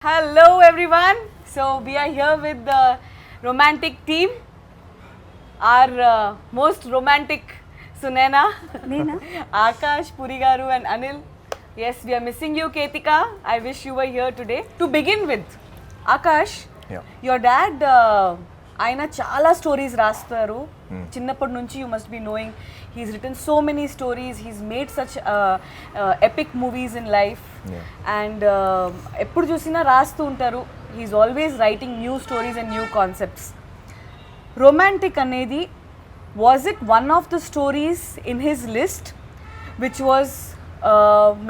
Hello everyone. So we are here with the romantic team. Our most romantic Sunena, Akash, Purigaru and Anil. Yes, we are missing you, Ketika. I wish you were here today. To begin with, Akash, your dad, ఆయన చాలా stories రాస్తారు చిన్నప్పటి నుంచి you must be knowing he's written so many stories he's made such epic movies in life and ఎప్పుడు చూసినా రాస్తూ ఉంటారు he's always writing new stories and new concepts romantic అనేది was it one of the stories in his list which was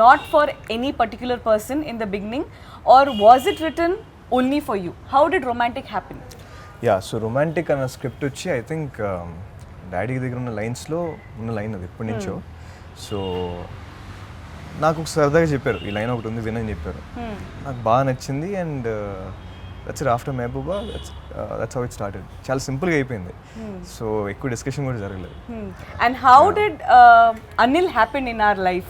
not for any particular person in the beginning, or was it written only for you? How did romantic happen? So romantic అన్న script వచ్చి I think daddy దగ్గర ఉన్న లైన్స్లో ఉన్న line అది ఎప్పటి నుంచో. So నాకు ఒక సరదాగా చెప్పారు ఈ లైన్ ఒకటి ఉంది వినని చెప్పారు, నాకు బాగా నచ్చింది. And that's it after Mehbooba that's how it started. చాలా సింపుల్గా అయిపోయింది, సో ఎక్కువ డిస్కషన్ కూడా జరగలేదు. And how did Anil happen in our life?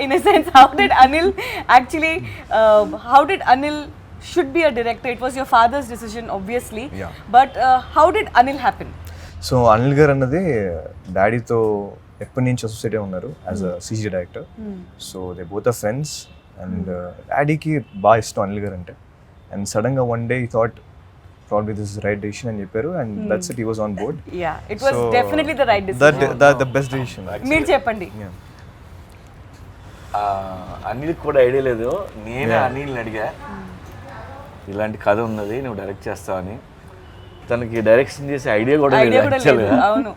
In a sense, how did Anil actually, how did Anil should be a director? It was your father's decision obviously, but how did Anil happen? So Anil garu అన్నది డాడీతో ఎప్పటి నుంచి associate ఉన్నారు as a CG director. So they both are friends and డాడీకి బాగా ఇష్టం అనిల్ గారు అంటే. And సడన్గా వన్ డే ఈ thought probably this is the right decision అని చెప్పారు, and that's it, he was on board. Yeah, it was definitely the right decision. The best decision actually. మీరు చెప్పండి. అనిల్ కూడా ఐడియా లేదు, నేనే అనిల్ని అడిగా ఇలాంటి కథ ఉన్నది నువ్వు డైరెక్ట్ చేస్తావని. తనకి డైరెక్షన్ చేసే ఐడియా కూడా లేదు యాక్చువల్గా. అవును,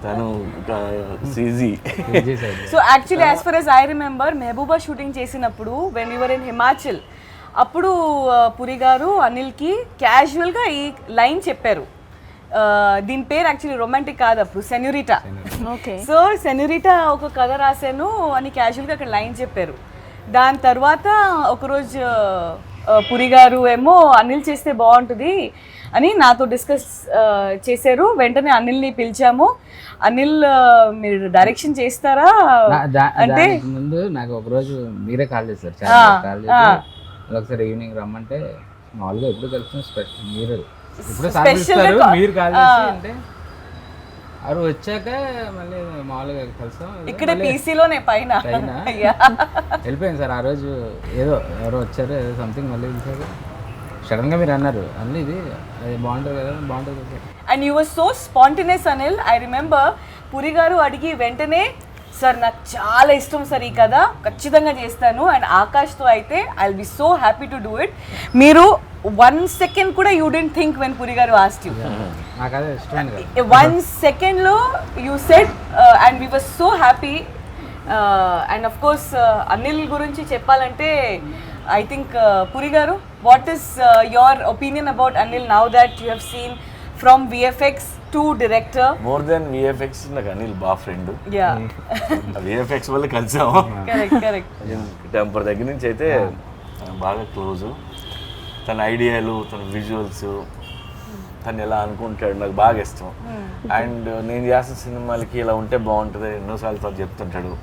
తను CG. So actually as for as I remember, Mehbooba shooting చేసినప్పుడు when we were in Himachal, అప్పుడు పురి గారు అనిల్కి క్యాజువల్గా ఈ లైన్ చెప్పారు. దీని పేరు యాక్చువల్లీ రొమాంటిక్ కాదు అప్పుడు, సెన్యూరిటా. సో సెన్యూరిటా ఒక కథ రాశాను అని క్యాజువల్గా అక్కడ లైన్ చెప్పారు. దాని తర్వాత ఒకరోజు పురి గారు ఏమో అనిల్ చేస్తే బాగుంటుంది అని నాతో డిస్కస్ చేశారు. వెంటనే అనిల్ని పిలిచాము. అనిల్ మీరు డైరెక్షన్ చేస్తారా అంటే ముందు నాకు ఒకరోజు మీరే కాల్ చేశారు, చాలా కాల్ చేసి ఒకసారి ఈవినింగ్ రమ్మంటే మామూలుగా ఎప్పుడు కలిసిన మీరు ఇప్పుడు సాధిస్తారు మీరు కాల్ చేసి అంటే అవి వచ్చాక మళ్ళీ మామూలుగా కలిసాం. ఇక్కడ పీసీలోనే పైన వెళ్ళిపోయింది సార్. ఆ రోజు ఏదో ఎవరో వచ్చారు, ఏదో సంథింగ్ మళ్ళీ పిలిచారు. సడన్గా మీరు అన్నారు అన్నీ ఇది అది బాగుంటుంది కదా, బాగుంటుంది కదా. And you were so spontaneous Anil. I remember Puri గారు అడిగి వెంటనే సార్ నాకు చాలా ఇష్టం సార్ ఈ కథ, ఖచ్చితంగా చేస్తాను. అండ్ ఆకాష్తో అయితే I will be so happy to do it. మీరు 1 second కూడా you didn't think when Puri గారు ఆస్క్డ్ యూ. నాకు అదే ఇష్టం. 1 secondలో you said and we were so happy. And of course Anil గురించి చెప్పాలంటే ఐ థింక్ పురి గారు, what is your opinion about Anil now that you have seen from VFX to director? More than VFX నాకు అనిల్ బాగా friend. VFX వల్ల కలిసాము. Temper దగ్గర నుంచి అయితే బాగా క్లోజు. తన ఐడియాలు, తన విజువల్స్, తను ఎలా అనుకుంటాడు నాకు బాగా ఇష్టం. అండ్ నేను చేసిన సినిమాలకి ఇలా ఉంటే బాగుంటుంది ఎన్నోసార్లు తను చెప్తుంటాడు.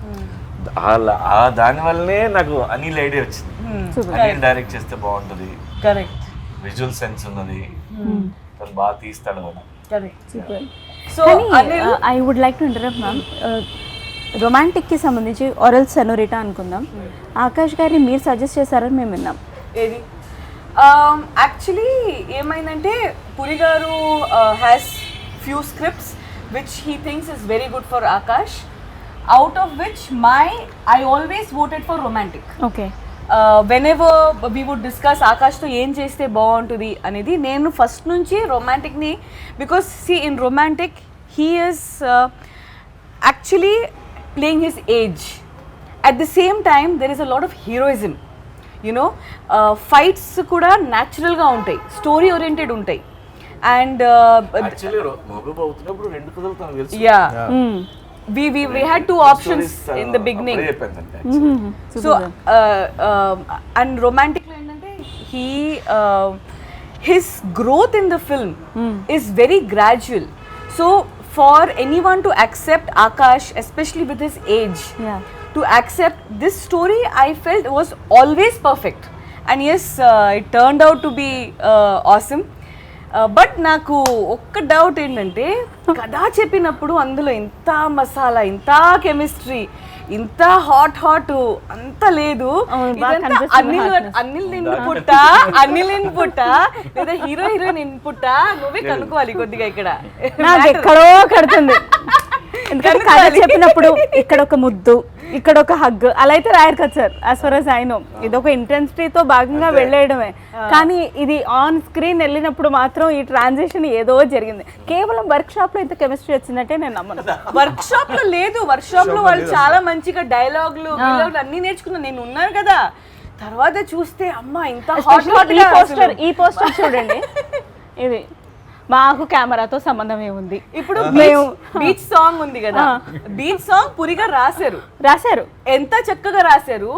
దానివల్లనే నాకు అనిల్ ఐడియా వచ్చింది, అనిల్ డైరెక్ట్ చేస్తే బాగుంటుంది, విజువల్ సెన్స్ ఉన్నది, తను బాగా తీస్తాడు అని. So I would like to interrupt ma'am. రొమాంటిక్కి సంబంధించి ఆరల్ సెనోరిటా అనుకుందాం, ఆకాష్ గారిని మీరు సజెస్ట్ చేశారని మేము విన్నాం. ఏది యాక్చువల్లీ ఏమైందంటే పురి గారు has few scripts which he thinks is very good for Akash, out of which I always voted for Romantic. Okay, whenever we would discuss ఆకాష్తో ఏం చేస్తే బాగుంటుంది అనేది, నేను ఫస్ట్ నుంచి రొమాంటిక్ని, because see in Romantic he is actually playing his age. At the same time there is a lot of heroism, you know fights కూడా న్యాచురల్గా ఉంటాయి, స్టోరీ ఓరియంటెడ్ ఉంటాయి. And we had two options in the beginning. So and romantic lo endante his growth in the film is very gradual. So for anyone to accept Akash, especially with his age, to accept this story, I felt was always perfect. And yes it turned out to be awesome. But నాకు ఒక్క doubt ఏంటంటే కథ చెప్పినప్పుడు అందులో ఇంత మసాలా, ఇంత chemistry, ఇంత hot అంత లేదు. అనిల్ ఇన్పుట్ లేదా హీరోయిన్ ఇన్పుట్ నువ్వే కనుక్కోవాలి కొద్దిగా ఇక్కడ. నాకు ఎక్కడో కడుతుంది. ఎందుకంటే కథ చెప్పినప్పుడు ఇక్కడ ఒక ముద్దు, ఇక్కడ ఒక హగ్ అలా అయితే రాయరు కదా sir. As for as I know ఇదొక ఇంటెన్సిటీతో భాగంగా వెళ్ళేయడమే. కానీ ఇది ఆన్ స్క్రీన్ వెళ్ళినప్పుడు మాత్రం ఈ ట్రాన్సిషన్ ఏదో జరిగింది. కేవలం వర్క్ షాప్ లో ఇంత కెమిస్ట్రీ వచ్చిందంటే నేను నమ్మను. వర్క్ షాప్ లో లేదు, వర్క్ షాప్ లో వాళ్ళు చాలా మంచిగా డైలాగులు అన్ని నేర్చుకున్నాను, నేను ఉన్నాను కదా. తర్వాత చూస్తే అమ్మా ఇంత ఈ పోస్టర్ చూడండి. ఇది మాకు కెమెరాతో సంబంధం ఏముంది? ఇప్పుడు మేము బీచ్ సాంగ్ ఉంది కదా, బీచ్ సాంగ్ పురిగా రాశారు, ఎంత చక్కగా రాశారు.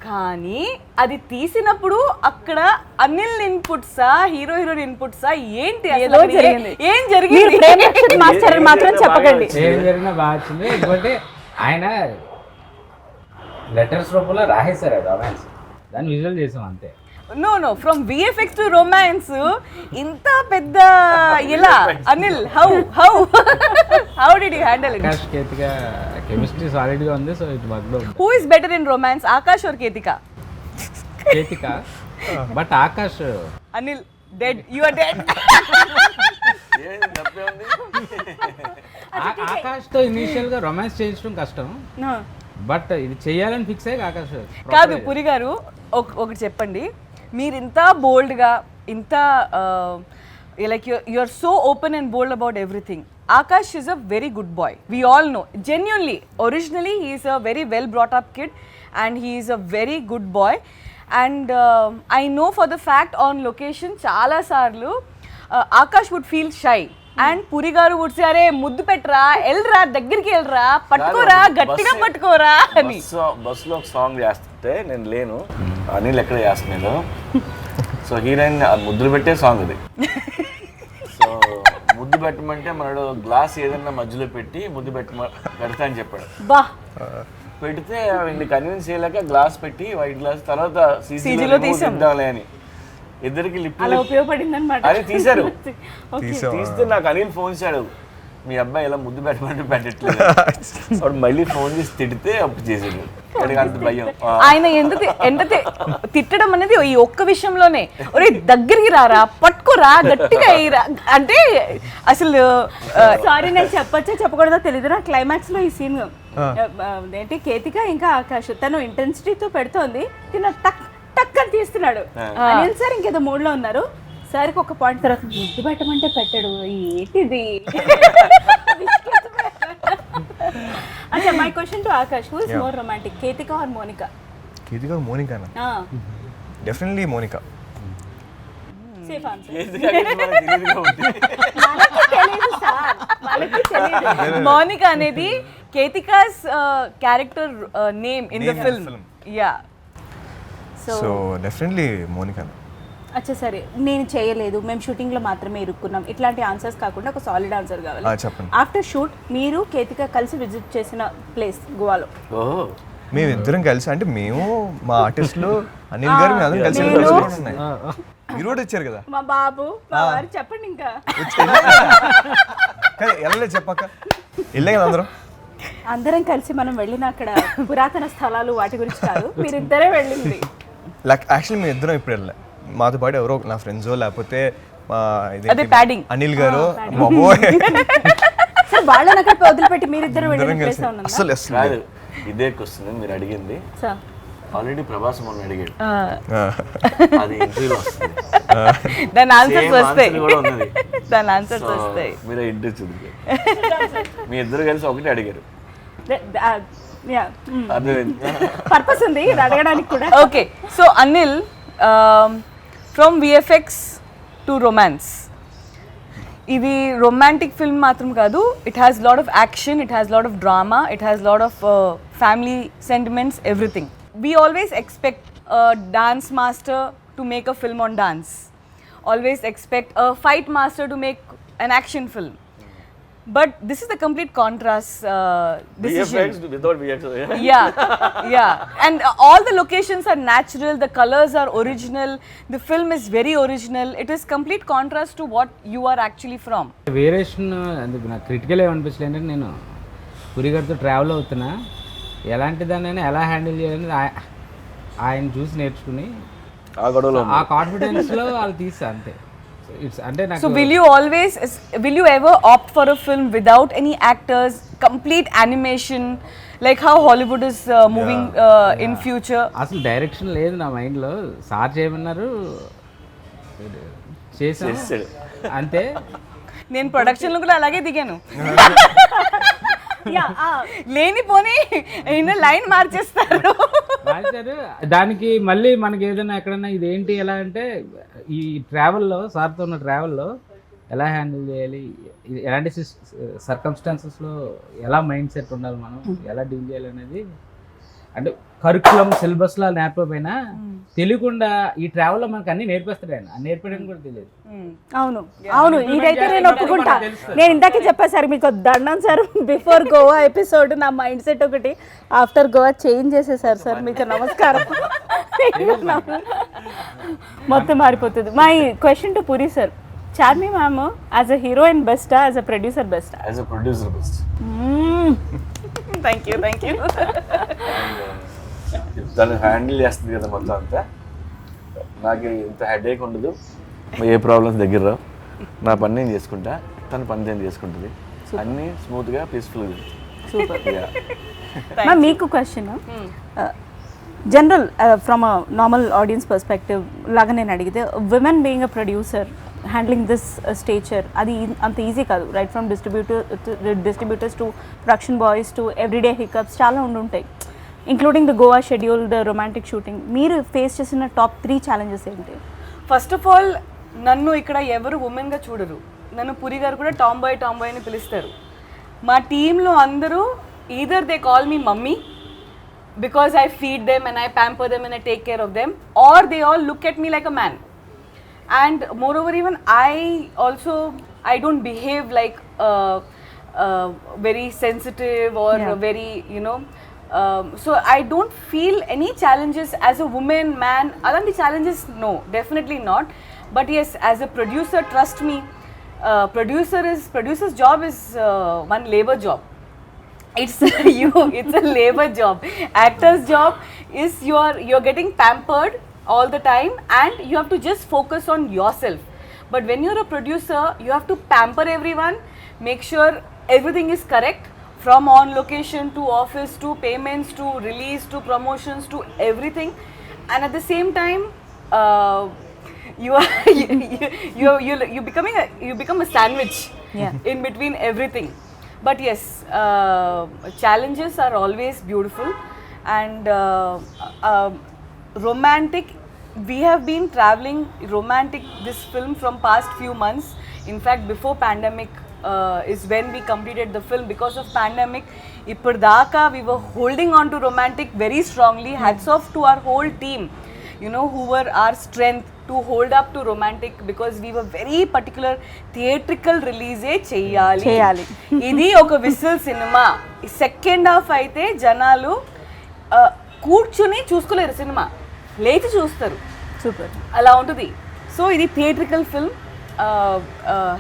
కానీ అది తీసినప్పుడు అక్కడ అనిల్ ఇన్పుట్సా హీరోయిన్ ఇన్పుట్సా ఏంటి ఏం జరిగింది? మాస్టర్ మాత్రం చెప్పకండి. ఏం జరిగినా బాగా వచ్చింది. ఎందుకంటే ఆయన లెటర్స్ రూపంలో రాసేశారు రొమాన్స్, దాన్ని విజువల్ చేసాం అంతే. No, from VFX to romance, ఇంత పెద్ద ఇలా Anil how did you handle it? Akash Ketika chemistry solid గా ఉంది, so it work. Who is better in romance, Akash or Ketika? Ketika, but Akash. Anil dead, you are dead. Akash తో initial గా romance చేయించడం కష్టం, but ఇది చేయాలని ఫిక్స్ అయ్యి ఆకాష్. కాదు పురి గారు, ఒకటి చెప్పండి. మీరు ఇంత బోల్డ్గా ఇంత like you are so open and bold about everything. Akash is a very good boy. We all know. Genuinely, originally he is a very well brought up kid and he is a very good boy. And I know for the fact on location chala sarlu Akash would feel shy. And Puri గారు would సే అరే ముద్దు పెట్టరా, ఎల్రా దగ్గరికి వెళ్ళరా, పట్టుకోరా, గట్టిగా పట్టుకోరా అని. బస్సులో ఒక సాంగ్ చేస్తుంటే నేను లేను, అనిల్ ఎక్కడ చేస్తున్నాడు. సో హీరోయిన్ ముద్దులు పెట్టే సాంగ్ అది. సో ముద్దు పెట్టమంటే మనడు గ్లాస్ ఏదైనా మధ్యలో పెట్టి ముద్దు పెడతా అని చెప్పాడు. బా పెడితే కన్విన్స్ చేయలేక గ్లాస్ పెట్టి వైట్ గ్లాస్ తర్వాత సీజీలో తీద్దాంలే అని ఇద్దరికి లిప్ ఉపయోగపడింది అనమాట. అది తీశారు. తీస్తే నాకు అనిల్ ఫోన్ చేశాడు, మీ అబ్బాయి ఇలా ముద్దు పెట్టమంటే పెట్టట్లేదు. అప్పుడు మళ్ళీ ఫోన్ చేసి తిడితే అప్పుడు చేసాడు. అంత భయం. ఆయన ఎంత తిట్టడం అనేది ఈ ఒక్క విషయంలోనే, ఒరే దగ్గరికి రారా, పట్టుకోరా, గట్టిగా అయ్యిరా అంటే అసలు సారీ నేను చెప్పొచ్చో చెప్పకూడదో తెలీదు. నా క్లైమాక్స్ లో ఈ సీన్ ఏంటి, కేతిక ఇంకా ఆకాష్ తను ఇంటెన్సిటీతో పెడుతోంది, తిన టక్ టక్ అని తీస్తున్నాడు. అనిల్ సార్ ఇంకేదో మూడ్ లో ఉన్నారు. సార్కి ఒక పాయింట్ తర్వాత ముద్దు పెట్టమంటే పెట్టాడు, ఏంటిది? अच्छा, my question to Akash, who is more romantic, Ketika or Monica? Ketika or Monica na? Definitely Monica. Safe answer. Monica అనేది Ketika's character name in the film. Yeah. So definitely Monica. అచ్చా సరే, నేను చేయలేదు, మేము షూటింగ్లో మాత్రమే ఇరుక్కున్నాం, ఇట్లాంటి ఆన్సర్స్ కాకుండా ఒక సాలిడ్ ఆన్సర్ కావాలి. చెప్పండి. ఆఫ్టర్ షూట్ మీరు కేతిక కలిసి విజిట్ చేసిన ప్లేస్ గోవాలో? మేము ఇద్దరం కలిసి, అంటే మేము మా ఆర్టిస్టులు అనిల్ గారు మేము అందరం కలిసి ఉన్నాయి. మీరు కూడా వచ్చారు కదా, మా బాబు మా వారు. చెప్పండి ఇంకా. వెళ్ళలేదు చెప్పాక వెళ్ళే కదా అందరం కలిసి మనం వెళ్ళిన అక్కడ పురాతన స్థలాలు వాటి గురించి కాదు, మీరు ఇద్దరే వెళ్ళింది. యాక్చువల్లీ మేము ఇద్దరం ఇప్పుడు వెళ్ళా, మాతో పాటు ఎవరో నా ఫ్రెండ్స్ లేకపోతే అనిల్ గారు వాళ్ళని అక్కడ వదిలిపెట్టి మీరిద్దరు అసలు కాదు. ఇదే క్వశ్చన్ మీరు అడిగింది ఆల్రెడీ ప్రభాస్ మొన్న అడిగాడు, అది ఇంటర్వ్యూలో వస్తుంది, దాని ఆన్సర్స్ వస్తాయి, కూడా ఉన్నది, దాని ఆన్సర్స్ వస్తాయి. మీరు ఇంటర్వ్యూ చూడండి, మీ ఇద్దరు కలిసి ఒకటి అడిగారు, పర్పస్ ఉంది అడగడానికి కూడా. Okay, so Anil, from VFX to romance, ఇది రొమాంటిక్ ఫిల్మ్ మాత్రం కాదు, it has lot of action, it has lot of drama, it has lot of family sentiments, everything. We always expect a dance master to make a film on dance, always expect a fight master to make an action film. But this is the complete contrast decision. VFX without VFX. Yeah. And all the locations are natural, the colors are original, the film is very original. It is complete contrast to what you are actually from. Variation అందుకు నాకు critical ఏమనిపించలేదు అంటే నేను పురి గారితో travel అవుతున్నా ఎలాంటి దాన్ని ఎలా handle చేయాలని ఆయన చూసి నేర్చుకుని ఆ గొడవలో ఆ కాన్ఫిడెన్స్లో వాళ్ళు తీసా అంతే. ఇట్స్ అంటే నాకు So will you ever opt for a film without any actors, complete animation, like how Hollywood is moving in future? అసలు డైరెక్షన్ లేదు నా మైండ్లో. సార్ చేయమన్నారు చేసాను చేసాడు. అంతే. నేను ప్రొడక్షన్లో కూడా అలాగే దిగాను. లేనిపోని లైన్ మార్చేస్తారు. మార్చారు. దానికి మళ్ళీ మనకి ఏదైనా ఎక్కడన్నా ఇదేంటి ఎలా అంటే ఈ ట్రావెల్లో సార్తో ఉన్న ట్రావెల్లో ఎలా హ్యాండిల్ చేయాలి, ఎలాంటి సర్కమ్స్టాన్సెస్లో ఎలా మైండ్ సెట్ ఉండాలి, మనం ఎలా డీల్ చేయాలి అనేది అంటే కరికులం సిలబస్లో నేర్పకపోయినా తెలియకుండా ఈ ట్రావెల్లో మనకు అన్ని నేర్పిస్తాడు ఆయన. నేర్పడానికి కూడా తెలియదు. అవును ఇదైతే నేను ఒప్పుకుంటా. నేను ఇందాకే చెప్పా సార్ మీకు దండం సార్, బిఫోర్ గోవా ఎపిసోడ్ నా మైండ్ సెట్ ఒకటి, ఆఫ్టర్ గోవా చేంజ్ చేసేసారు సార్. మీకు నమస్కారం. మొత్తం మారిపోతుంది. My question to Puri sir, Charmi ma'am as a heroine బెస్టా, యాజ్ అ ప్రొడ్యూసర్ బెస్టా? As a producer best. Thank you. తను హ్యాండిల్ చేస్తుంది కదా మొత్తం అంతా. నాకు ఇంత హెడేక్ ఉండదు, ఏ ప్రాబ్లమ్స్ దగ్గర రావు. నా పని నేను చేసుకుంటా, తన పని నేను చేసుకుంటుంది. అన్నీ స్మూత్గా పీస్ఫుల్గా. సూపర్. మీకు question general from a normal audience perspective లాగా నేను అడిగితే, women being a producer handling this stature అది అంత ఈజీ కాదు. Right from distributors to production boys to everyday hiccups చాలా ఉండుంటాయి, including the Goa schedule, the Romantic shooting. మీరు ఫేస్ చేసిన టాప్ 3 ఛాలెంజెస్ ఏంటి? ఫస్ట్ ఆఫ్ ఆల్ నన్ను ఇక్కడ ఎవరు ఉమెన్గా చూడరు. నన్ను పురి గారు కూడా టామ్ బాయ్ అని పిలుస్తారు. మా టీంలో అందరూ either they call me mummy because I feed them and I pamper them and I take care of them, or they all look at me like a man. And moreover, even I don't behave like very sensitive or very, so I don't feel any challenges as a woman, man. Alanti challenges, no, definitely not. But yes, as a producer, trust me, producer's job is one labor job. It's a labor job. Actor's job is you're getting pampered all the time and you have to just focus on yourself. But when you're a producer, you have to pamper everyone, make sure everything is correct, from on location to office to payments to release to promotions to everything. And at the same time, you become a sandwich in between everything. But yes, challenges are always beautiful. And romantic, we have been traveling romantic this film from past few months. In fact, before pandemic is when we completed the film. Because of pandemic, ippurdaka we were holding on to romantic very strongly. Hats off to our whole team, who were our strength to hold up to romantic, because we were very particular. Theatrical release cheyali. Idi oka whistle cinema. Second half aithe janalu కూర్చుని చూసుకోలేరు, cinema లేచి చూస్తారు. Super. అలా ఉంటుంది. So ఇది theatrical film.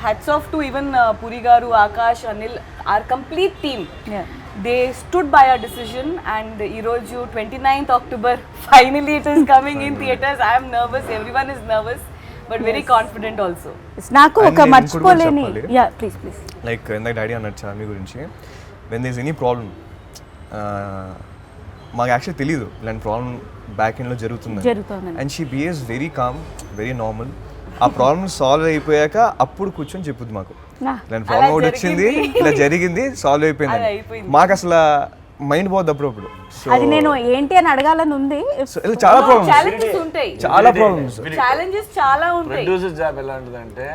Hats off to even Puri గారు, Akash, Anil, our complete team. They stood by our decision. And ఈరోజు 29th October finally it is coming in theatres. I'm nervous, everyone is nervous, but very confident also. నాకు ఒక మర్చిపోలేని, yeah please like ఇందాక daddy అన్నట్టు చార్మి గురించి, when there is any problem, మాకు actually తెలియదు ఇలాంటి ప్రాబ్లం బ్యాక్ ఎండ్లో జరుగుతుంది. And she behaves very com, very normal. ఆ ప్రాబ్లమ్ సాల్వ్ అయిపోయాక అప్పుడు కూర్చొని చెప్పుద్ది మాకు, ఇలాంటి ప్రాబ్లం ఒకటి వచ్చింది, ఇలా జరిగింది, సాల్వ్ అయిపోయింది. మాకు అసలు మైండ్ పోద్ది అప్పుడప్పుడు. సో అది నేను ఏంటి అని అడగాలని ఉంది. చాలా ప్రాబ్లమ్స్, ఛాలెంజెస్ ఉంటాయి, చాలా ప్రాబ్లమ్స్, ఛాలెంజెస్ చాలా ఉంటాయి. ప్రొడ్యూసర్ జాబ్ ఎలా ఉంటుందంటే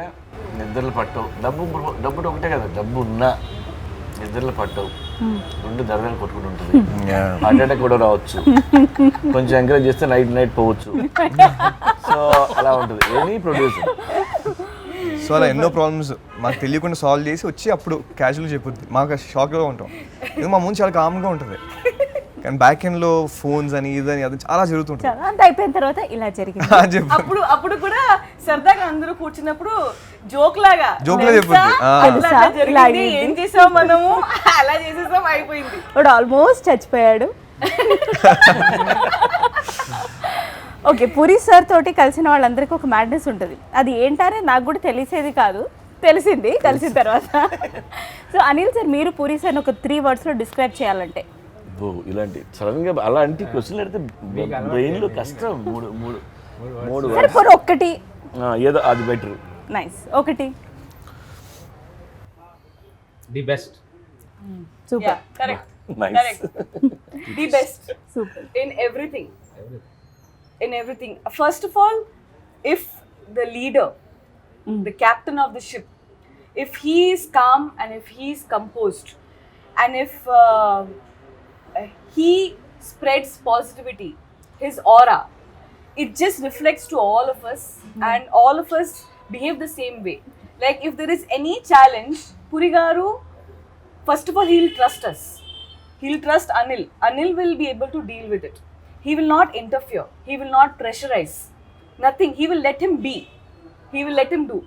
నిద్రలు పట్టవు. డబ్బు ఒకటే కదా, డబ్బు ఉన్నా నిద్రలు పట్టవు, రెండు దరదలు కొట్టుకుంటూ ఉంటుంది. హార్ట్ అటాక్ కూడా రావచ్చు, కొంచెం ఎంకరేజ్ చేస్తే నైట్ పోవచ్చు. సో అలా ఉంటుంది ఎనీ ప్రొడ్యూసర్. సో అలా ఎన్నో ప్రాబ్లమ్స్ మాకు తెలియకుండా సాల్వ్ చేసి వచ్చి అప్పుడు క్యాజువల్గా చెప్పుద్ది. మాకు షాక్లో ఉంటాం, ఇది మా ముందు చాలా కామ్గా ఉంటుంది. కానీ బ్యాక్ ఎండ్లో ఫోన్స్ అని ఇదని అది చాలా జరుగుతుంటుంది. చాలా అంత అయిపోయిన తర్వాత ఇలా జరిగింది. చెప్పు అప్పుడు కూడా సరదాగా అందరూ కూర్చున్నప్పుడు జోక్ లాగా జోక్లా తెలుసా? చెప్పుద్ది. అట్లా అట్లా జరిగింది, ఏం చేసాం మనము, అలా చేసేసాం, అయిపోయింది. వాడు ఆల్మోస్ట్ చచ్చిపోయాడు. ఓకే, పూరి సార్ తోటి కలిసిన వాళ్ళందరికీ ఒక మ్యాడ్నెస్ ఉంటుంది. అది ఏంటనే నాకు కూడా తెలిసేది కాదు, తెలిసింది కలిసిన తర్వాత. సో అనిల్ సార్, మీరు పూరి సార్ని ఒక 3 wordsలో డిస్క్రైబ్ చేయాలంటే? ఇలాంటి సడన్ గా అలాంటి క్వశ్చన్లు అడితే బ్రెయిన్ లో కష్టం. మూడు సరే పోనీ ఒక్కటి. ఏదో అది బెటర్. నైస్, ఒకటి. The best. Super. Correct. Nice. The best. Super. In everything. In everything. First of all, if the leader, the captain of the ship, if he is calm and if he is composed, and if he spreads positivity, his aura, it just reflects to all of us, and all of us behave the same way. Like if there is any challenge, Puri garu, first of all, he'll trust us. He'll trust Anil. Anil will be able to deal with it. He will not interfere. He will not pressurize. Nothing. He will let him be. He will let him do.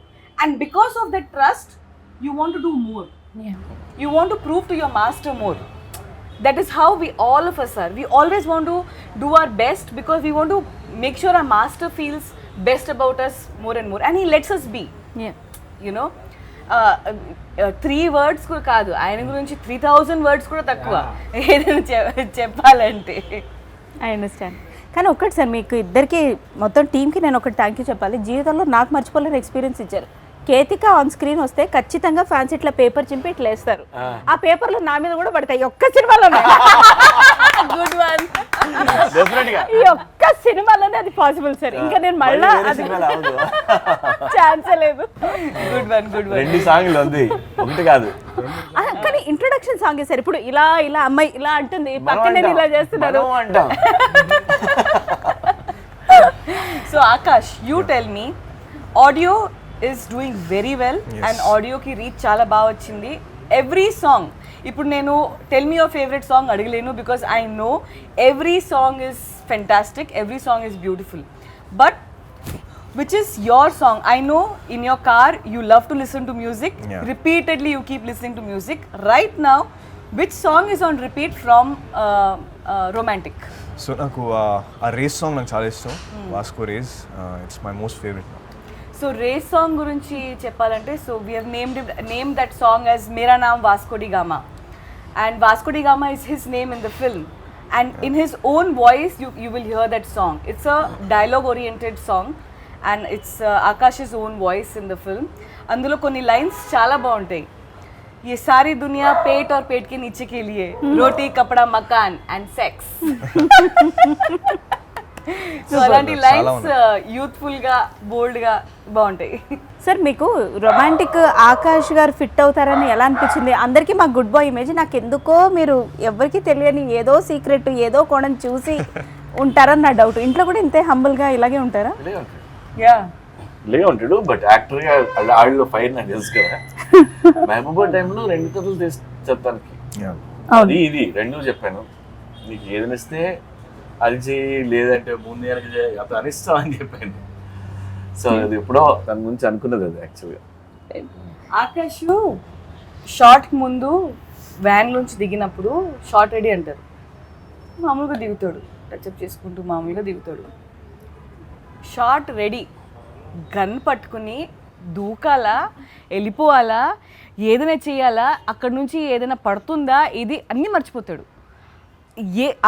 And because of that trust, you want to do more. Yeah. You want to prove to your master more. That is how we all of us are. We always want to do our best because we want to make sure our master feels best about us more and more. And he lets us be. Yeah. You know, 3 words కూడా కాదు, ఆయన గురించి 3000 words కూడా తక్కువ ఏదైనా చెప్పాలంటే. I understand. కానీ ఒక్కటి సార్, మీకు ఇద్దరికి మొత్తం టీంకి నేను ఒకటి థ్యాంక్ యూ చెప్పాలి. జీవితంలో నాకు మర్చిపోలేని ఎక్స్పీరియన్స్ ఇచ్చారు. కేతిక ఆన్ స్క్రీన్ వస్తే ఖచ్చితంగా ఫ్యాన్స్ ఇట్లా పేపర్ చింపి ఇట్లా వేస్తారు. ఆ పేపర్లు నా మీద కూడా పడతాయి. ఒక్క సినిమాలోనే గుడ్ వన్. ఈ ఒక్క సినిమాలోనే అది పాసిబుల్ సార్. ఇంకా నేను మళ్ళా అది ఛాన్సే లేదు. Good one, good one. 2 సాంగ్లు ఉంది, ఒకటి కాదు. కానీ ఇంట్రొడక్షన్ సాంగ్ సార్. ఇప్పుడు ఇలా ఇలా అమ్మాయి ఇలా అంటుంది, పక్కన నేను ఇలా చేస్తున్నాను. So Akash, you tell me, audio is doing very well. Yes. And audio ki reach చాలా బాగా వచ్చింది. Every song, ఇప్పుడు నేను tell me your favorite song అడగలేను because I know every song is fantastic, every song is beautiful. But which is your song? I know in your car you love to listen to music. Yeah. Repeatedly you keep listening to music. Right now, which song is on repeat from Romantic? So నాకు ఆ race song నాకు చాలా ఇష్టం. Vasco race, it's my most favourite. So race song గురించి చెప్పాలంటే, so we have named that song as Mera Naam Vasco da Gama, and Vasco da Gama is his name in the film, and in his own voice you will hear that song. It's a dialogue oriented song and it's Akash own voice in the film. అందులో కొన్ని lines చాలా బాగుంటాయి. ये सारी दुनिया पेट और पेट के नीचे के लिए, रोटी कपड़ा मकान एंड सेक्स. సో అలాంటి లైన్స్ యూత్ఫుల్ గా బోల్డ్ గా బాగుంటాయి. సార్, మీకు రొమాంటిక్ ఆకాష్ గారు ఫిట్ అవుతారని ఎలా అనిపించింది? అందరికీ మా గుడ్ బాయ్ ఇమేజ్, నాకు ఎందుకో మీరు ఎవరికి తెలియని ఏదో సీక్రెట్ ఏదో కోణం చూసి ఉంటారని నా డౌట్. ఇంట్లో కూడా ఇంతే హంబుల్గా ఇలాగే ఉంటారా? యా, ఇలాగే ఉంటాడు. బట్ యాక్టర్ గా ఆడిలో ఫైర్ నాకు తెలుసు కదా. మహబూబా టైంలో 2 కథలు చెప్తాను, అది ఇది 2 చెప్పాను. నీకు ఏదనిస్తే అది చేయి, లేదంటే 3 నెలలకి చేయి, అప్పుడు అనిస్తాం అని చెప్పాను. సో అది ఎప్పుడో తన గురించి అనుకున్నది అది యాక్చువల్గా. ఆకాష్ షార్ట్ ముందు వ్యాన్ నుంచి దిగినప్పుడు షార్ట్ రెడీ అంటారు. మామూలుగా దిగుతాడు, టచ్అప్ చేసుకుంటూ మామూలుగా దిగుతాడు. షార్ట్ రెడీ, గన్ పట్టుకుని దూకాలా, వెళ్ళిపోవాలా, ఏదైనా చేయాలా, అక్కడి నుంచి ఏదైనా పడుతుందా, ఇది అన్నీ మర్చిపోతాడు.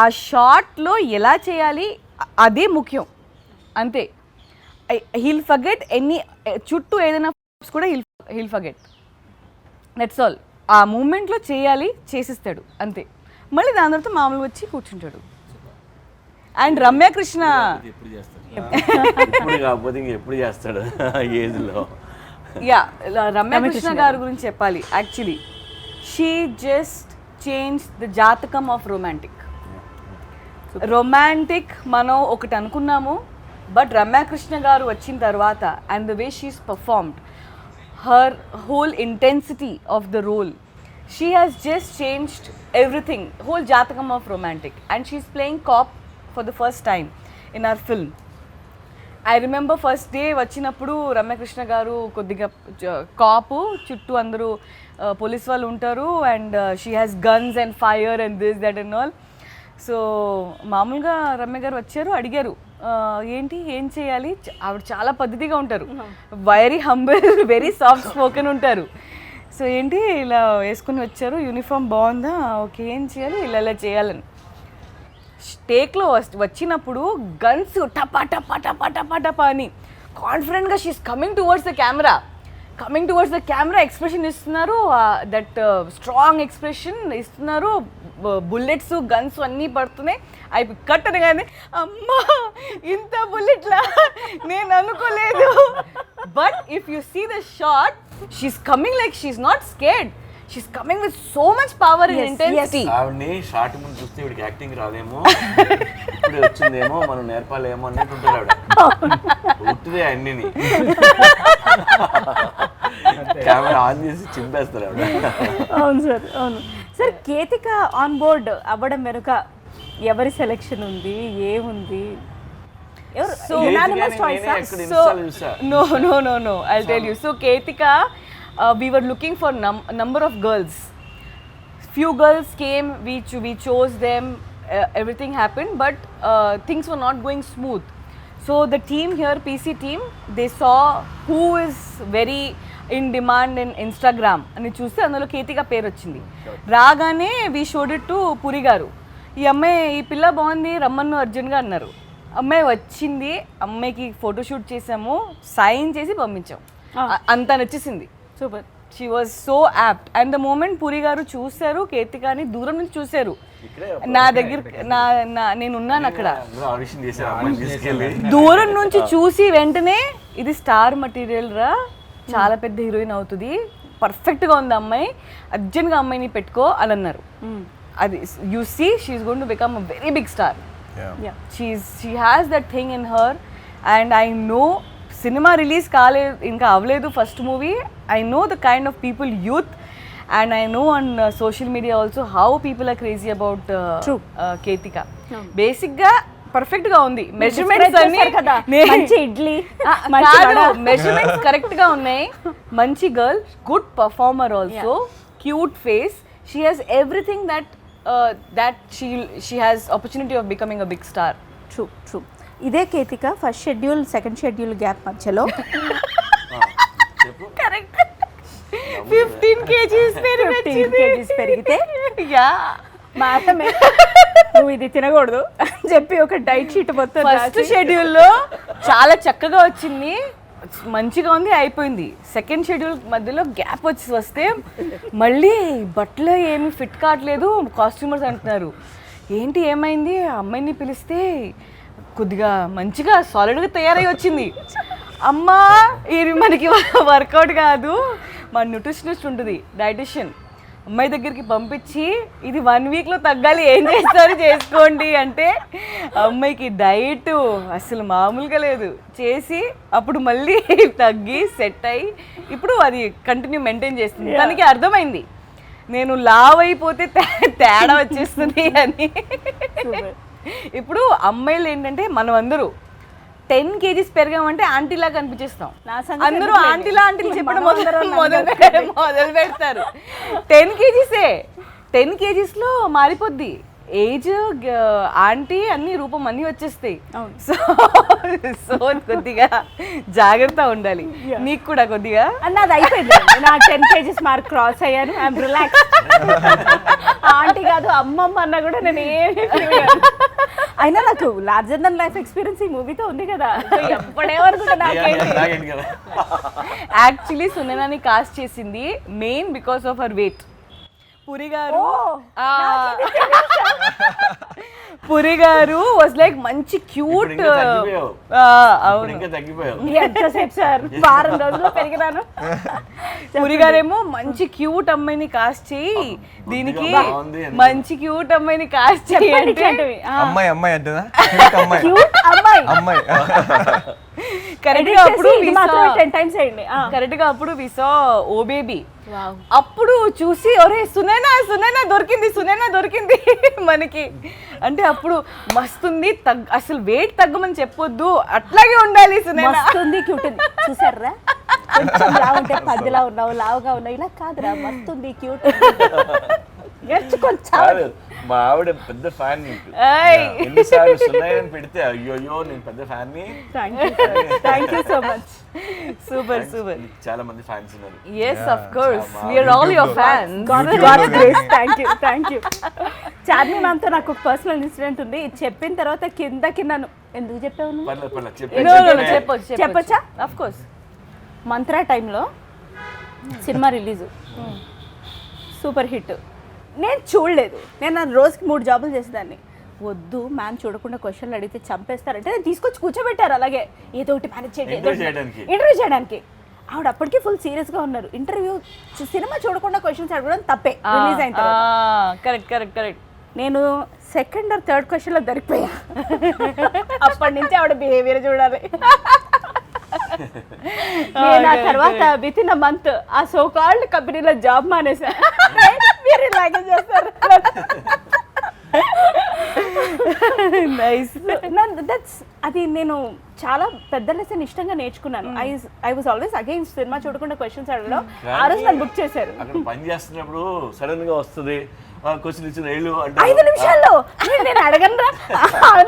ఆ షార్ట్లో ఎలా చేయాలి అదే ముఖ్యం, అంతే. హీల్ ఫర్గెట్ ఎనీ, చుట్టూ ఏదైనా కూడా హీల్ ఫర్గెట్, దట్స్ ఆల్. ఆ మూమెంట్లో చేయాలి, చేసిస్తాడు అంతే. మళ్ళీ దాని తర్వాత మామూలుగా వచ్చి కూర్చుంటాడు. అండ్ రమ్యకృష్ణ ఇప్పుడు కాకపోతే ఇంకెప్పుడు చేస్తాడు ఏజ్ లో. యా, రమ్యకృష్ణ గారి గురించి చెప్పాలి. Actually she just change the జాతకం ఆఫ్ రొమాంటిక్. రొమాంటిక్ మనం ఒకటి అనుకున్నాము, బట్ రమ్యకృష్ణ గారు వచ్చిన తర్వాత and the way she's performed, her whole intensity of the role. She has just changed everything, whole jatakam of romantic, and she's playing cop for the first time in our film. I remember first day వచ్చినప్పుడు రమ్యకృష్ణ గారు కొద్దిగా కాపు చుట్టూ అందరూ police వాళ్ళు ఉంటారు and she has guns and fire and this that and all. So మామూలుగా రమ్య గారు వచ్చారు, అడిగారు ఏంటి ఏం చేయాలి. ఆవిడ చాలా పద్ధతిగా ఉంటారు, very humble, very soft spoken ఉంటారు. సో ఏంటి ఇలా వేసుకుని వచ్చారు, యూనిఫామ్ బాగుందా, ఓకే ఏం చేయాలి, ఇలా ఇలా చేయాలని. టేక్లో వచ్చినప్పుడు గన్స్ టపా టపా టపా టపా టపా అని కాన్ఫిడెంట్గా she's coming towards the camera expression ఇస్తున్నారు, దట్ స్ట్రాంగ్ ఎక్స్ప్రెషన్ ఇస్తున్నారు, బుల్లెట్స్ గన్స్ అన్నీ పడుతున్నాయి. అవి కట్ అనగానే అమ్మా ఇంత బుల్లెట్లా నేను అనుకోలేదు. But if you see the shot she's coming like she's not scared, she's coming with so much power and intensity. ఆవిడని షార్ట్ ముందు చూస్తే వీడికి యాక్టింగ్ రాదేమో, ఇప్పుడు వచ్చిందేమో మనం నేర్పాలేమో అన్నట్టు ఉంటారు ఆవిడ. ఉట్టిదే అన్నిని కెమెరా ఆన్ చేసి చింపేస్తారు ఆవిడ. అవును సార్, అవును సార్. కేతిక ఆన్ బోర్డ్ అవ్వడం వెనుక ఎవరి సెలెక్షన్ ఉంది, ఏముంది? So unanimous choice, no, I'll tell you. So Ketika, we were looking for number of girls. Few girls came, we chose them, everything happened, but things were not going smooth. So the team here, PC team, they saw who is very in demand in Instagram అని చూస్తే అందులో కేతిక పేరు వచ్చింది. రాగానే we showed it to పురి గారు. ఈ అమ్మాయి ఈ పిల్ల బాగుంది రమ్మన్ను అర్జెంట్గా అన్నారు. అమ్మాయి వచ్చింది, అమ్మాయికి ఫోటోషూట్ చేసాము, సైన్ చేసి పంపించాం. అంత నచ్చేసింది, super. She was so apt. And the moment Puri garu చూశారు కేతికాని, దూరం నుంచి చూశారు, నా దగ్గర నేను ఉన్నాను అక్కడ, ఆడిషన్ చేశారు అమ్మాయిని తీసుకెళ్ళి. దూరం నుంచి చూసి వెంటనే ఇది స్టార్ మటీరియల్ రా, చాలా పెద్ద హీరోయిన్ అవుతుంది, పర్ఫెక్ట్గా ఉంది అమ్మాయి, అర్జెంట్గా అమ్మాయిని పెట్టుకో అని అన్నారు. అది you see she's going to become a very big star. She has that thing in her, and I know cinema release ఇంకా అవ్వలేదు first movie. I know the kind of people youth, and I know on social media also how people are crazy about Ketika. Basic గా perfect గా ఉంది, measurements అన్ని మంచి idli measurements correct గా ఉన్నాయి. మంచి girl, good performer also, cute face, she has everything that she has opportunity of becoming a big star. True. ఇదే Ketika first schedule second schedule gap మధ్యలో కరెక్ట్ 15 kgs పెరిగితే యా మాటమే నువ్వు ఇది తినకూడదు అని చెప్పి ఒక డైట్ షీట్ మొత్తం ఫస్ట్ షెడ్యూల్లో చాలా చక్కగా వచ్చింది, మంచిగా ఉంది, అయిపోయింది. సెకండ్ షెడ్యూల్ మధ్యలో గ్యాప్ వస్తే మళ్ళీ బట్టలు ఏమి ఫిట్ కావట్లేదు, కాస్ట్యూమర్స్ అంటున్నారు ఏంటి ఏమైంది, అమ్మాయిని పిలిస్తే కొద్దిగా మంచిగా సాలిడ్గా తయారై వచ్చింది. అమ్మా ఇది మనకి వర్కౌట్ కాదు, మా న్యూట్రిషనిస్ట్ ఉంటుంది డైటిషియన్, అమ్మాయి దగ్గరికి పంపించి ఇది 1 weekలో తగ్గాలి, ఏం చేస్తారు చేసుకోండి అంటే అమ్మాయికి డైట్ అసలు మామూలుగా లేదు చేసి అప్పుడు మళ్ళీ తగ్గి సెట్ అయ్యి ఇప్పుడు అది కంటిన్యూ మెయింటైన్ చేస్తుంది. దానికి అర్థమైంది నేను లావ్ అయిపోతే తేడా వచ్చేస్తుంది అని. ఇప్పుడు అమ్మాయిలు ఏంటంటే మనం అందరూ 10 kgs పెరిగామంటే ఆంటీలా కనిపించేస్తాం, అందరూ ఆంటీలా చెప్పడం మొదలు పెడతారు. 10 kgsలో మారిపోద్ది ఏజ్, ఆంటీ అన్ని రూపం అన్నీ వచ్చేస్తాయి. సో కొద్దిగా జాగ్రత్త ఉండాలి, నీకు కూడా కొద్దిగా. అన్నది అయిపోయింది, నా 10 kgs మార్క్ క్రాస్ అయ్యాను, ఐఎమ్ రిలాక్స్. ఆంటీ కాదు అమ్మమ్మ అన్న కూడా నేను అయినా నాకు లార్జర్ దెన్ లైఫ్ ఎక్స్పీరియన్స్ ఈ మూవీతో ఉంది కదా, ఎప్పుడేమనుకుంటా నాకేంటి. యాక్చువల్లీ సునైనాని కాస్ట్ చేసింది main because of her weight. Puri గారు పురి గారు వాజ్ లైక్ మంచి క్యూట్. ఇంకా తగ్గిపోయావు. అవును, ఇంకా తగ్గిపోయావు. ఎంతసేపు సార్, వారం రోజుల్లో పెరిగినాను. పురి గారేమో మంచి క్యూట్ అమ్మాయిని కాస్ట్ చేయి, దీనికి బాగుంది అని. మంచి క్యూట్ అమ్మాయిని కాస్ట్ చేయి చెప్పండి అంటే ఇట్లాంటివి. అమ్మాయి అంటేనా అమ్మాయి Cute అమ్మాయి. అమ్మాయి కరెక్ట్ Edit గా చేసి అప్పుడు ఇది మాత్రమే 10 times వేయండి. కరెక్ట్ గా అప్పుడు వి సా ఓ బేబీ. అప్పుడు చూసి ఒరే సునైనా దొరికింది మనకి అంటే అప్పుడు మస్తుంది. అసలు వెయిట్ తగ్గమని చెప్పొద్దు, అట్లాగే ఉండాలి సునైనా. మస్తుంది, క్యూట్ ఉంది. చూసారా, కొంచెం లావు ఉంటే పద్దిలా ఉన్నావు, లావుగా ఉన్నావు, ఇలా కాదురా, మస్తుంది, క్యూట్. కాదు, మా ఆవిడ పెద్ద ఫ్యాన్ నీకు. ఏయ్. ఎన్నిసార్లు సున్నాయని పెడితే అయ్యో నేను పెద్ద ఫ్యాన్ ని. Thank you so much. Super. నీకు చాలా మంది ఫ్యాన్స్ ఉన్నారు. Yes, of course. We are all your fans. Thank you. Charmi మ్యామ్తో నాకు ఒక పర్సనల్ ఇన్సిడెంట్ ఉంది. ఇది చెప్పిన తర్వాత కిందను ఎందుకు చెప్పావు నువ్వు? పర్లేదు No, చెప్పొచ్చు. చెప్పొచ్చా? Of course. మంత్రా టైంలో సినిమా రిలీజు, సూపర్ హిట్. నేను చూడలేదు. నేను నా రోజుకి 3 జాబులు చేసేదాన్ని. వద్దు మ్యామ్ చూడకుండా క్వశ్చన్లు అడిగితే చంపేస్తారంటే నేను తీసుకొచ్చి కూర్చోబెట్టారు అలాగే, ఏదో ఒకటి మేనేజ్ చేయండి ఇంటర్వ్యూ చేయడానికి. ఆవిడ అప్పటికి ఫుల్ సీరియస్గా ఉన్నారు. ఇంటర్వ్యూ సినిమా చూడకుండా క్వశ్చన్స్ అడగడం తప్పే రిలీజ్ అయిన తర్వాత. కరెక్ట్. నేను సెకండ్ ఆర్ థర్డ్ క్వశ్చన్లో దొరికిపోయా. అప్పటి నుంచి ఆవిడ బిహేవియర్ చూడాలి. నేను ఆ తర్వాత విత్ ఇన్ అ మంత్ ఆ సో కాల్డ్ కంపెనీలో జాబ్ మానేసా. మీరు ఇలాగే చేస్తారు. నైస్. అది నేను చాలా పెద్ద లెసన్ ఇష్టంగా నేర్చుకున్నాను. I was always against cinema చూడకుండా క్వశ్చన్స్ అడగడం. ఆ రోజు నన్ను బుక్ చేశారు. అక్కడ పని చేస్తున్నప్పుడు సడన్ గా వస్తుంది క్వశ్చన్ ఇచ్చిన ఏళ్ళు 5 నిమిషాల్లో నేను అడగను రా,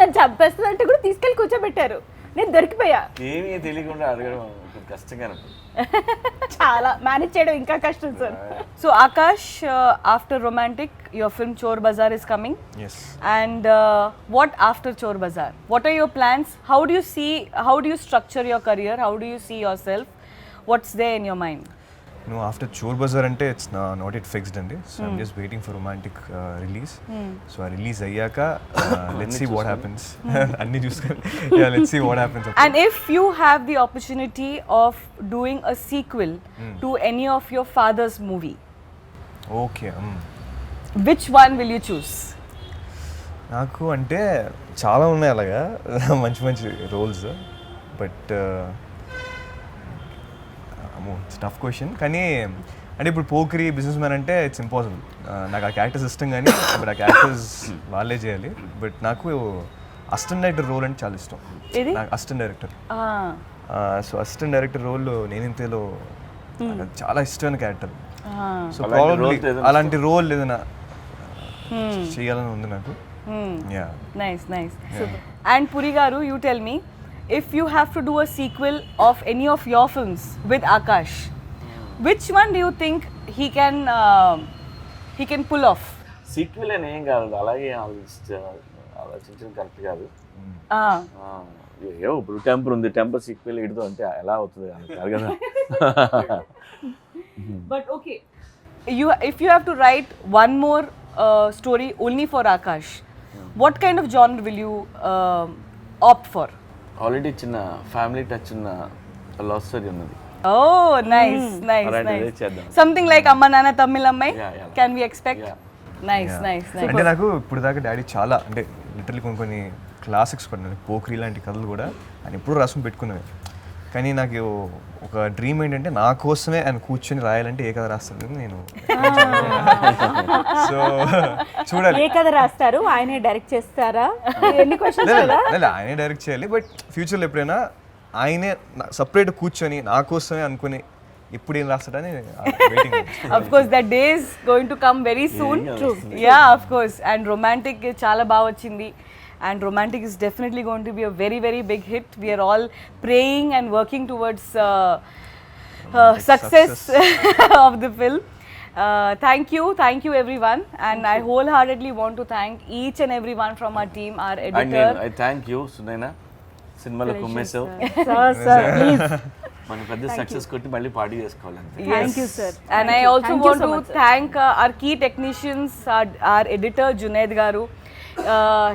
నన్ను చంపేస్తుంది అంటే కూడా తీసుకెళ్ళి కూర్చోబెట్టారు. నేను దొరికిపోయా. ఏమీ తెలియకుండా అడగడం కష్టంగా చాలా మేనేజ్ చేయడం ఇంకా కష్టం sir. So Akash, after Romantic, your film Chor Bazaar is coming. Yes. And what after Chor Bazaar? What are your plans? How do you structure your career? How do you see yourself? What's there in your mind? No, after Chor Bazaar ante it's not yet fixed andi. So I'm just waiting for Romantic release. So I release ayyaka let's see what happens. Anni chuskoni. Yeah, let's see what happens. And if you have the opportunity of doing a sequel to any of your father's movie, Okay. which one will you choose? నాకు అంటే చాలా ఉన్నాయి అలాగా మంచి roles. But tough question. కానీ అంటే ఇప్పుడు Pokiri business man అంటే ఇట్స్ ఇంపాసిబుల్. నాకు ఆ క్యారెక్టర్స్ ఇష్టం, కానీ బట్ ఆ క్యారెక్టర్స్ వాళ్ళే చేయాలి. బట్ నాకు అసిస్టెంట్ డైరెక్టర్ రోల్ అంటే చాలా ఇష్టం. నాకు assistant director. So assistant director role నేనింతేలో చాలా ఇష్టమైన క్యారెక్టర్. సో ప్రాబబ్లీ అలాంటి రోల్ ఏదైనా చేయాలని ఉంది నాకు. Yeah. Nice. And Puri Garu, you tell me, if you have to do a sequel of any of your films with Akash, which one do you think he can pull off? Sequel అని ఏం కాదు, అలాగే ఆలోచించడం correct కాదు. ఏవో ఇప్పుడు temper ఉంది, temper sequel ఇడుతో అంటే ఎలా అవుతుంది కాదు కదా. But okay, if you have to write one more story only for Akash, what kind of genre will you opt for? Already చిన్న ఫ్యామిలీ టచ్ ఉన్న లవ్ స్టోరీ ఉన్నది. Oh, nice. అలాంటిదే చేద్దాం. Something like Amma Nana Tamil Ammai? Yeah. Can we expect? Yeah. Nice. అంటే నాకు ఇప్పుడు దాకా daddy చాలా అంటే లిటరలీ కొన్ని క్లాసిక్స్ కూడా పోక్రీ లాంటి కథలు కూడా ఆయన ఎప్పుడు రాసుకుని పెట్టుకున్నవి. కానీ నాకు ఒక డ్రీమ్ ఏంటంటే నా కోసమే ఆయన కూర్చొని రాయాలంటే ఏ కథ రాస్తాను నేను. సో చూడాలి. ఏ కథ రాస్తారు? ఆయనే డైరెక్ట్ చేస్తారా? ఎన్ని క్వశ్చన్స్ కదా? ఆయనే డైరెక్ట్ చేయాలి. బట్ ఫ్యూచర్లో ఎప్పుడైనా ఆయనే సపరేట్ కూర్చొని నా కోసమే అనుకుని ఇప్పుడు ఏం రాస్తాడని waiting. Of course, that day is going to come very soon. True. Yeah, of course. And Romantic చాలా బాగా వచ్చింది. And Romantic is definitely going to be a very, very big hit. We are all praying and working towards success of the film. Thank you everyone, and I wholeheartedly want to thank each and everyone from our team, our editor. I thank you, Sunaina. సినిమాలో కుమ్మేసావు. Sir please మనం పెద్ద success కొట్టి మళ్ళీ party చేసుకోవాలి అంతే. Thank you sir And I also want to thank our key technicians, our editor Junaid Garu.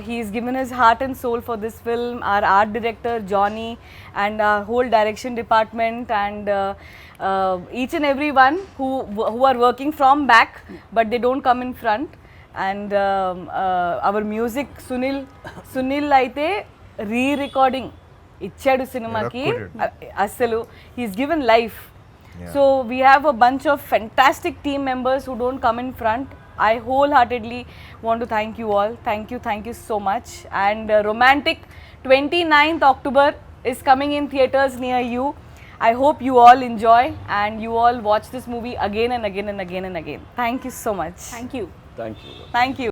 He's given his heart and soul for this film. Our art director Johnny, and our whole direction department, and each and every one who are working from back, but they don't come in front. And our music, Sunil అయితే re-recording ఇచ్చాడు సినిమాకి అసలు he's given life. So we have a bunch of fantastic team members who don't come in front. I wholeheartedly want to thank you all. Thank you so much. And Romantic 29th October is coming in theaters near you. I hope you all enjoy and you all watch this movie again and again and again and again. Thank you so much. Thank you thank you. Thank you.